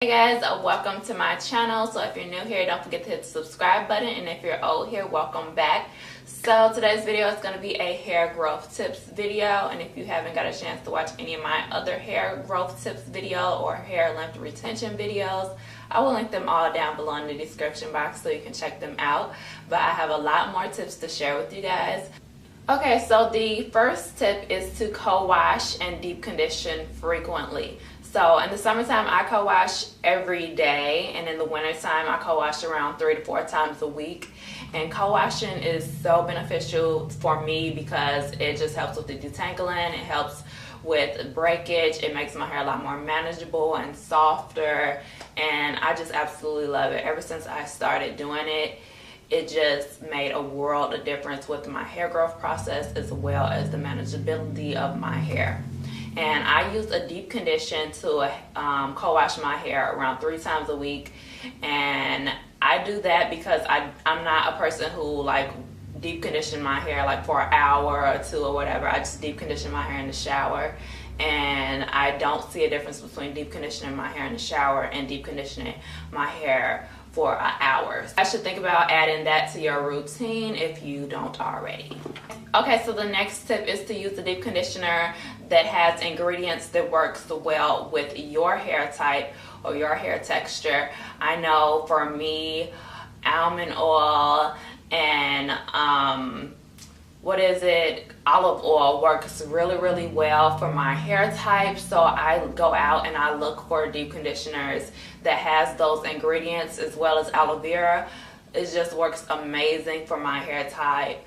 Hey guys, welcome to my channel. So if you're new here, don't forget to hit the subscribe button, and if you're old here, welcome back. So today's video is going to be a hair growth tips video, and if you haven't got a chance to watch any of my other hair growth tips video or hair length retention videos, I will link them all down below in the description box so you can check them out. But I have a lot more tips to share with you guys. Okay, so the first tip is to co-wash and deep condition frequently. So in the summertime, I co-wash every day, and in the wintertime, I co-wash around 3 to 4 times a week. And co-washing is so beneficial for me because it just helps with the detangling, it helps with breakage, it makes my hair a lot more manageable and softer, and I just absolutely love it. Ever since I started doing it, it just made a world of difference with my hair growth process as well as the manageability of my hair. And I use a deep condition to co-wash my hair around 3 times a week. And I do that because I'm not a person who like deep condition my hair like for an hour or 2 or whatever. I just deep condition my hair in the shower. And I don't see a difference between deep conditioning my hair in the shower and deep conditioning my hair for an hour. I should think about adding that to your routine if you don't already. Okay, so the next tip is to use a deep conditioner that has ingredients that works well with your hair type or your hair texture. I know for me, almond oil and olive oil works really well for my hair type. So I go out and I look for deep conditioners that has those ingredients, as well as aloe vera. It just works amazing for my hair type.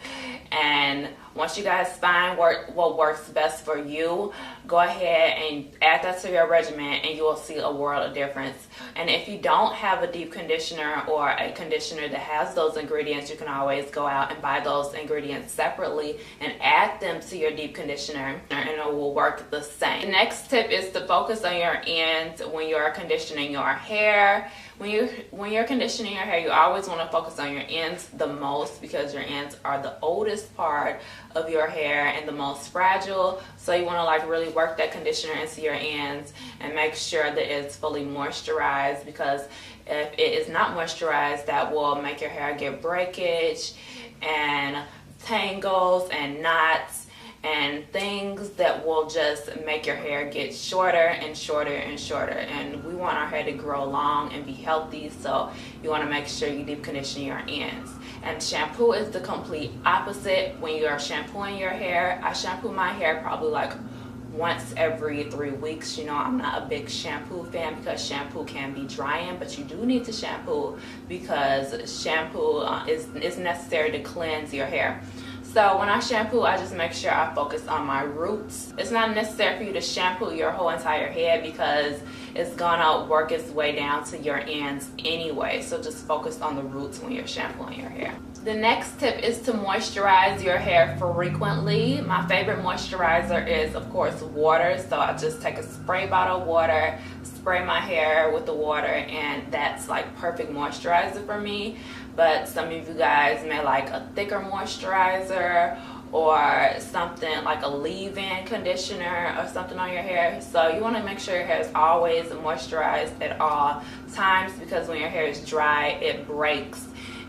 And once you guys find what works best for you, go ahead and add that to your regimen and you will see a world of difference. And if you don't have a deep conditioner or a conditioner that has those ingredients, you can always go out and buy those ingredients separately and add them to your deep conditioner, and it will work the same. The next tip is to focus on your ends when you're conditioning your hair. When you're conditioning your hair, you always want to focus on your ends the most because your ends are the oldest part of your hair and the most fragile. So you want to like really work that conditioner into your ends and make sure that it's fully moisturized, because if it is not moisturized, that will make your hair get breakage and tangles and knots and things that will just make your hair get shorter and shorter and shorter. And we want our hair to grow long and be healthy, so you want to make sure you deep condition your ends. And shampoo is the complete opposite. When you are shampooing your hair, I shampoo my hair probably like once every 3 weeks. You know, I'm not a big shampoo fan because shampoo can be drying, but you do need to shampoo because shampoo is necessary to cleanse your hair. So when I shampoo, I just make sure I focus on my roots. It's not necessary for you to shampoo your whole entire head because it's gonna work its way down to your ends anyway. So just focus on the roots when you're shampooing your hair. The next tip is to moisturize your hair frequently. My favorite moisturizer is, of course, water. So I just take a spray bottle of water, spray my hair with the water, and that's like perfect moisturizer for me. But some of you guys may like a thicker moisturizer or something like a leave-in conditioner or something on your hair. So you want to make sure your hair is always moisturized at all times, because when your hair is dry, it breaks,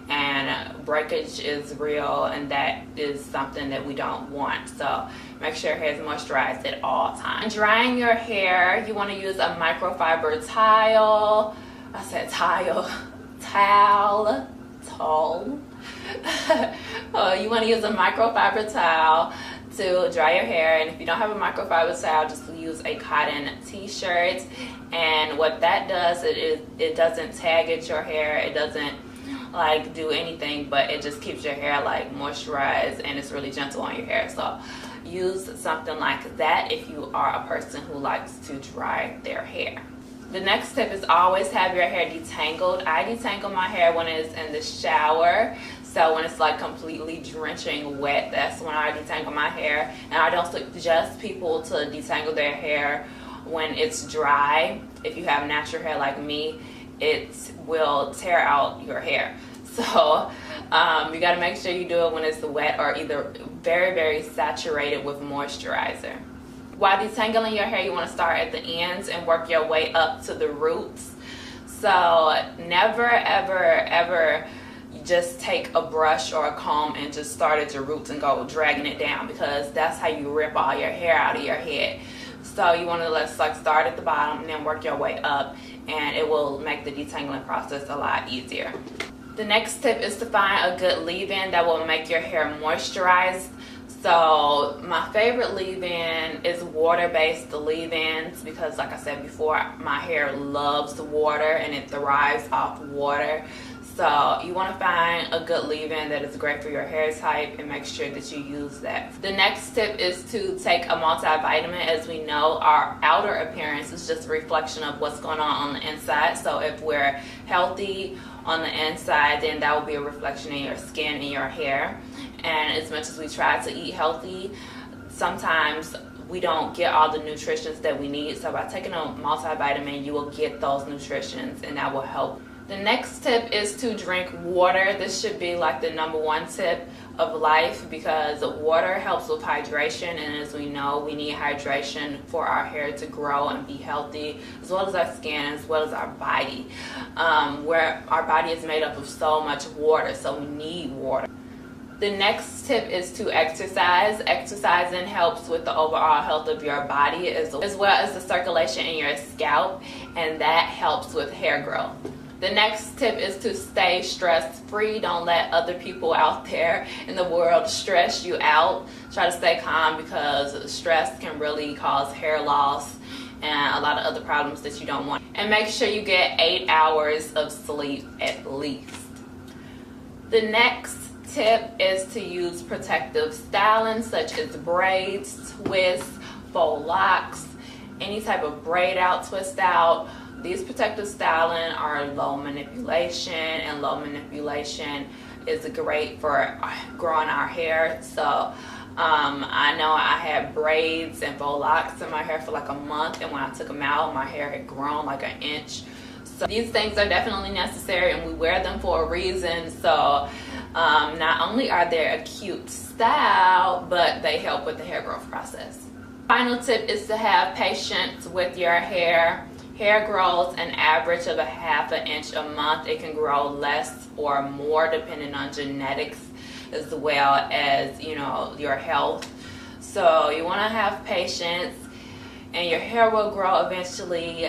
and breakage is real, and that is something that we don't want. So make sure your hair is moisturized at all times. And drying your hair, you want to use a microfiber towel. I said towel. You want to use a microfiber towel to dry your hair, and if you don't have a microfiber towel, just use a cotton t-shirt. And what that does, it doesn't tag at your hair, it doesn't like do anything, but it just keeps your hair like moisturized, and it's really gentle on your hair. So use something like that if you are a person who likes to dry their hair. The next tip is always have your hair detangled. I detangle my hair when it's in the shower. So when it's like completely drenching wet, that's when I detangle my hair. And I don't suggest people to detangle their hair when it's dry. If you have natural hair like me, it will tear out your hair. So you got to make sure you do it when it's wet or either very saturated with moisturizer. While detangling your hair, you want to start at the ends and work your way up to the roots. So never ever ever just take a brush or a comb and just start at your roots and go dragging it down, because that's how you rip all your hair out of your head. So you want to start at the bottom and then work your way up, and it will make the detangling process a lot easier. The next tip is to find a good leave-in that will make your hair moisturized. So my favorite leave-in is water-based leave-ins, because like I said before, my hair loves water and it thrives off water. So you want to find a good leave-in that is great for your hair type and make sure that you use that. The next tip is to take a multivitamin. As we know, our outer appearance is just a reflection of what's going on the inside. So if we're healthy on the inside, then that will be a reflection in your skin and your hair. And as much as we try to eat healthy, sometimes we don't get all the nutrients that we need. So by taking a multivitamin, you will get those nutrients, and that will help. The next tip is to drink water. This should be like the #1 tip of life, because water helps with hydration, and as we know, we need hydration for our hair to grow and be healthy, as well as our skin, as well as our body. Where our body is made up of so much water, so we need water. The next tip is to exercise. Exercising helps with the overall health of your body, as well as the circulation in your scalp, and that helps with hair growth. The next tip is to stay stress-free. Don't let other people out there in the world stress you out. Try to stay calm, because stress can really cause hair loss and a lot of other problems that you don't want. And make sure you get 8 hours of sleep at least. The next tip is to use protective styling, such as braids, twists, faux locks, any type of braid out, twist out. These protective styling are low manipulation, and low manipulation is great for growing our hair. So I know I had braids and faux locks in my hair for like a month, and when I took them out, my hair had grown like 1 inch. So these things are definitely necessary, and we wear them for a reason. So not only are they a cute style, but they help with the hair growth process. Final tip is to have patience with your hair. Hair grows an average of 1/2 inch a month. It can grow less or more depending on genetics, as well as, you know, your health. So you want to have patience, and your hair will grow eventually.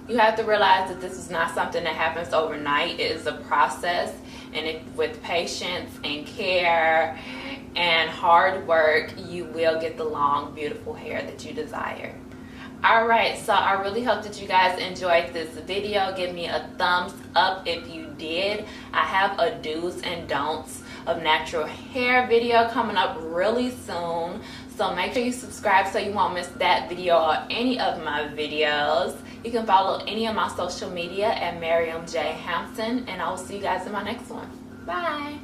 You have to realize that this is not something that happens overnight. It is a process, and with patience and care and hard work, you will get the long, beautiful hair that you desire. Alright, so I really hope that you guys enjoyed this video. Give me a thumbs up if you did. I have a do's and don'ts of natural hair video coming up really soon. So make sure you subscribe so you won't miss that video or any of my videos. You can follow any of my social media at Miriam J. Hampton, and I will see you guys in my next one. Bye!